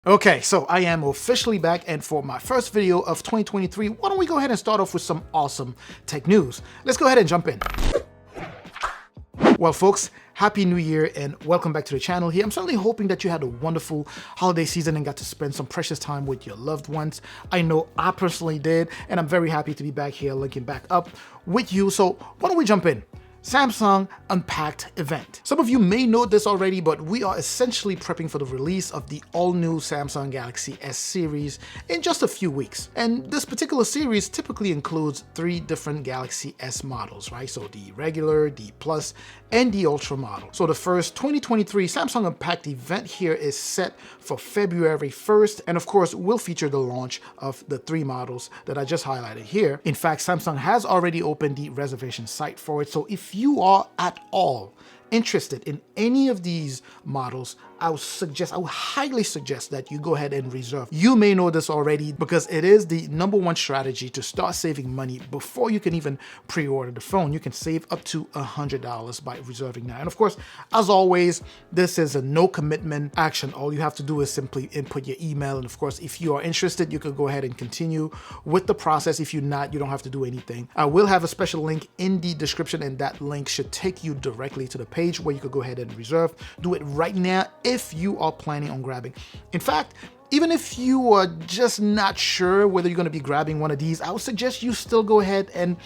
Okay, so I am officially back, and for my first video of 2023, why don't we go ahead and start off with some awesome tech news. Let's go ahead and jump in. Well, folks, Happy New Year and welcome back to the channel here. I'm certainly hoping that you had a wonderful holiday season and got to spend some precious time with your loved ones. I know I personally did, and I'm very happy to be back here linking back up with you. So why don't we jump in? Samsung Unpacked event. Some of you may know this already, but we are essentially prepping for the release of the all-new Samsung Galaxy S series in just a few weeks. And this particular series typically includes 3 different Galaxy S models, right? So the regular, the Plus, and the Ultra model. So the first 2023 Samsung Unpacked event here is set for February 1st, and of course will feature the launch of the 3 models that I just highlighted here. In fact, Samsung has already opened the reservation site for it, so if you are at all interested in any of these models, I would highly suggest that you go ahead and reserve. You may know this already because it is the #1 strategy to start saving money before you can even pre-order the phone. You can save up to $100 by reserving now. And of course, as always, this is a no commitment action. All you have to do is simply input your email. And of course, if you are interested, you could go ahead and continue with the process. If you're not, you don't have to do anything. I will have a special link in the description, and that link should take you directly to the page where you could go ahead and reserve. Do it right now if you are planning on grabbing. In fact, even if you are just not sure whether you're going to be grabbing one of these, I would suggest you still go ahead and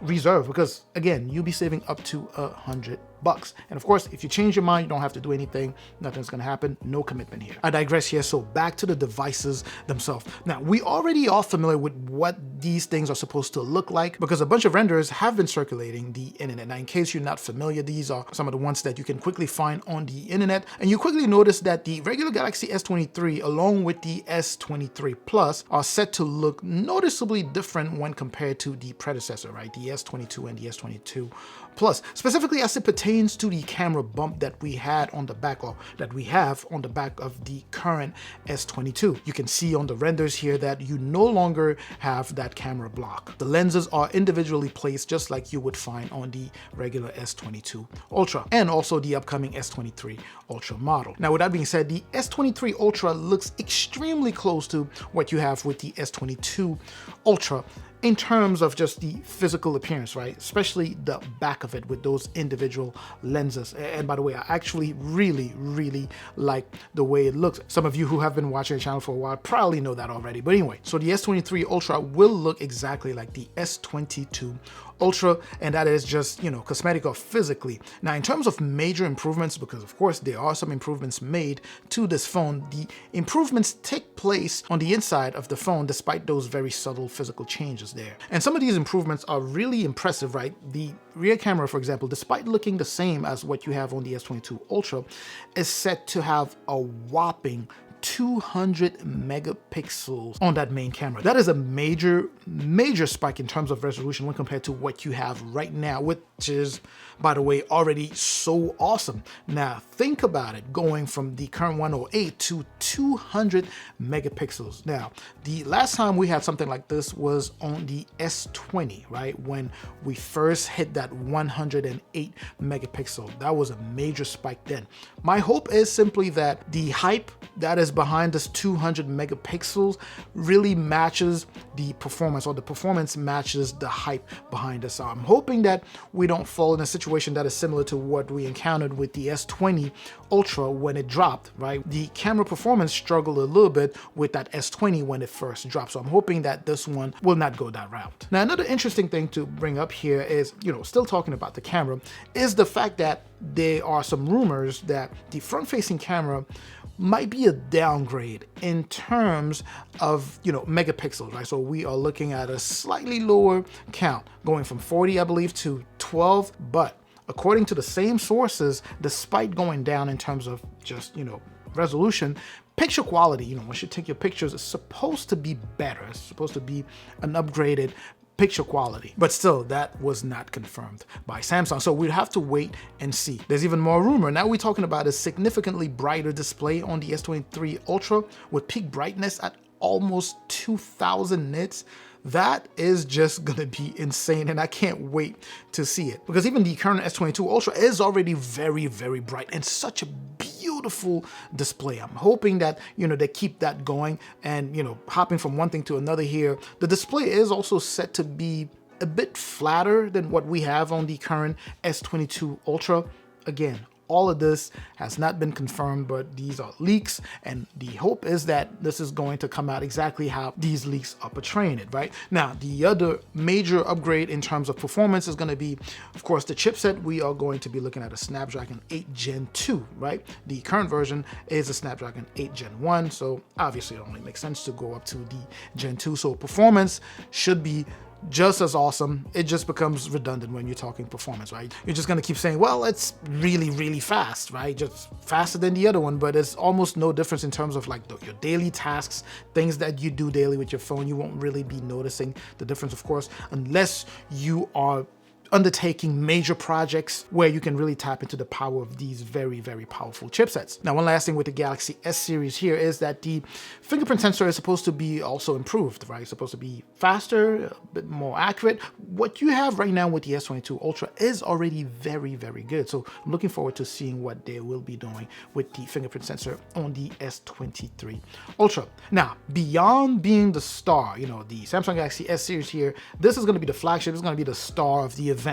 reserve, because again, you'll be saving up to $100. And of course, if you change your mind, you don't have to do anything. Nothing's going to happen. No commitment here. I digress here. So back to the devices themselves. Now, we already are familiar with what these things are supposed to look like because a bunch of renders have been circulating the internet. Now, in case you're not familiar, these are some of the ones that you can quickly find on the internet. And you quickly notice that the regular Galaxy S23 along with the S23 Plus are set to look noticeably different when compared to the predecessor, right? The S22 and the S22 Plus, specifically as it pertains to the camera bump that we had on the back, or that we have on the back of the current S22. You can see on the renders here that you no longer have that camera block. The lenses are individually placed just like you would find on the regular S22 Ultra and also the upcoming S23 Ultra model. Now, with that being said, the S23 Ultra looks extremely close to what you have with the S22 Ultra in terms of just the physical appearance, right? Especially the back of it with those individual lenses. And by the way, I actually really like the way it looks. Some of you who have been watching the channel for a while probably know that already. But anyway, so the S23 Ultra will look exactly like the S22 Ultra, and that is just, you know, cosmetic or physically. Now, in terms of major improvements, because of course there are some improvements made to this phone, the improvements take place on the inside of the phone despite those very subtle physical changes there. And some of these improvements are really impressive, right? The rear camera, for example, despite looking the same as what you have on the S22 Ultra, is set to have a whopping 200 megapixels on that main camera. That is a major spike in terms of resolution when compared to what you have right now, which is, by the way, already so awesome. Now, think about it, going from the current 108 to 200 megapixels. Now, the last time we had something like this was on the S20, right? When we first hit that 108 megapixel. That was a major spike then. My hope is simply that the hype that is behind this 200 megapixels really matches the performance, or the performance matches the hype behind this. So I'm hoping that we don't fall in a situation that is similar to what we encountered with the S20 Ultra when it dropped, right? The camera performance struggled a little bit with that S20 when it first dropped. So I'm hoping that this one will not go that route. Now, another interesting thing to bring up here is, you know, still talking about the camera, is the fact that there are some rumors that the front-facing camera might be a downgrade in terms of, you know, megapixels, right? So we are looking at a slightly lower count, going from 40, I believe, to 12, but according to the same sources, despite going down in terms of just, you know, resolution, picture quality, you know, once you take your pictures, it's supposed to be better. It's supposed to be an upgraded picture quality, but still that was not confirmed by Samsung, so we'd have to wait and see. There's even more rumor. Now we're talking about a significantly brighter display on the S23 Ultra with peak brightness at almost 2000 nits. That is just gonna be insane, and I can't wait to see it, because even the current S22 Ultra is already very bright and such a beautiful beautiful display. I'm hoping that, you know, they keep that going and, you know, hopping from one thing to another here. The display is also set to be a bit flatter than what we have on the current S22 Ultra. Again, all of this has not been confirmed, but these are leaks, and the hope is that this is going to come out exactly how these leaks are portraying it, right? Now, the other major upgrade in terms of performance is going to be, of course, the chipset. We are going to be looking at a Snapdragon 8 Gen 2, right? The current version is a Snapdragon 8 Gen 1, so obviously it only makes sense to go up to the Gen 2. So performance should be just as awesome. It just becomes redundant when you're talking performance, right? You're just gonna keep saying, well, it's really, really fast, right? Just faster than the other one, but it's almost no difference in terms of like your daily tasks, things that you do daily with your phone. You won't really be noticing the difference, of course, unless you are undertaking major projects where you can really tap into the power of these very, very powerful chipsets. Now, one last thing with the Galaxy S series here is that the fingerprint sensor is supposed to be also improved, right? It's supposed to be faster, a bit more accurate. What you have right now with the S22 Ultra is already very, very good. So I'm looking forward to seeing what they will be doing with the fingerprint sensor on the S23 Ultra. Now, beyond being the star, you know, the Samsung Galaxy S series here, this is going to be the flagship. It's going to be the star of the event.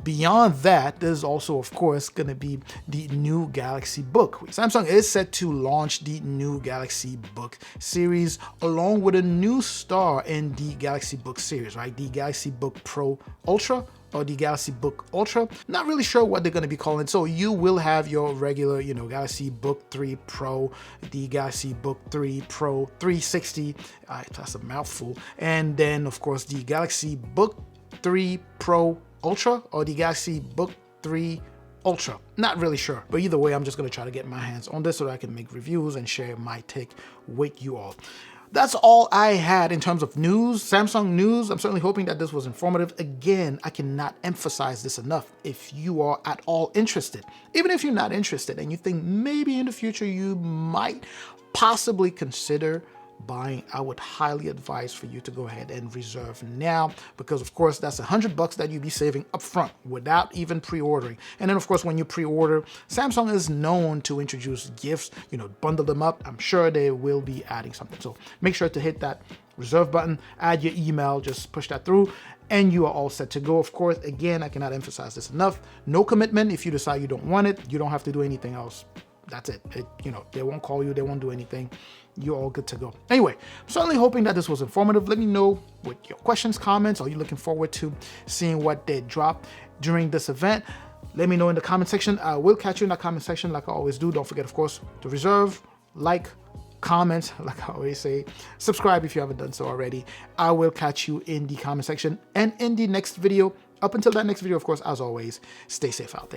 Beyond that, there's also, of course, going to be the new Galaxy Book. Samsung is set to launch the new Galaxy Book series along with a new star in the Galaxy Book series, right? The Galaxy Book Pro Ultra or the Galaxy Book Ultra. Not really sure what they're going to be calling it. So you will have your regular, you know, Galaxy Book 3 Pro, the Galaxy Book 3 Pro 360. That's a mouthful. And then, of course, the Galaxy Book 3 Pro Ultra or the Galaxy Book 3 Ultra. Not really sure, but either way, I'm just going to try to get my hands on this so that I can make reviews and share my take with you all. That's all I had in terms of news, Samsung news. I'm certainly hoping that this was informative. Again, I cannot emphasize this enough. If you are at all interested, even if you're not interested and you think maybe in the future you might possibly consider buying, I would highly advise for you to go ahead and reserve now, because of course that's $100 that you'd be saving up front without even pre-ordering. And then of course when you pre-order, Samsung is known to introduce gifts, you know, bundle them up. I'm sure they will be adding something. So make sure to hit that reserve button, add your email, just push that through, and you are all set to go. Of course, again, I cannot emphasize this enough. No commitment. If you decide you don't want it, you don't have to do anything else. That's it. You know, they won't call you, they won't do anything. You're all good to go. Anyway, I'm certainly hoping that this was informative. Let me know what your questions, comments. Are you looking forward to seeing what they drop during this event? Let me know in the comment section. I will catch you in the comment section like I always do. Don't forget, of course, to reserve, like, comment, like I always say, subscribe if you haven't done so already. I will catch you in the comment section and in the next video. Up until that next video, of course, as always, stay safe out there.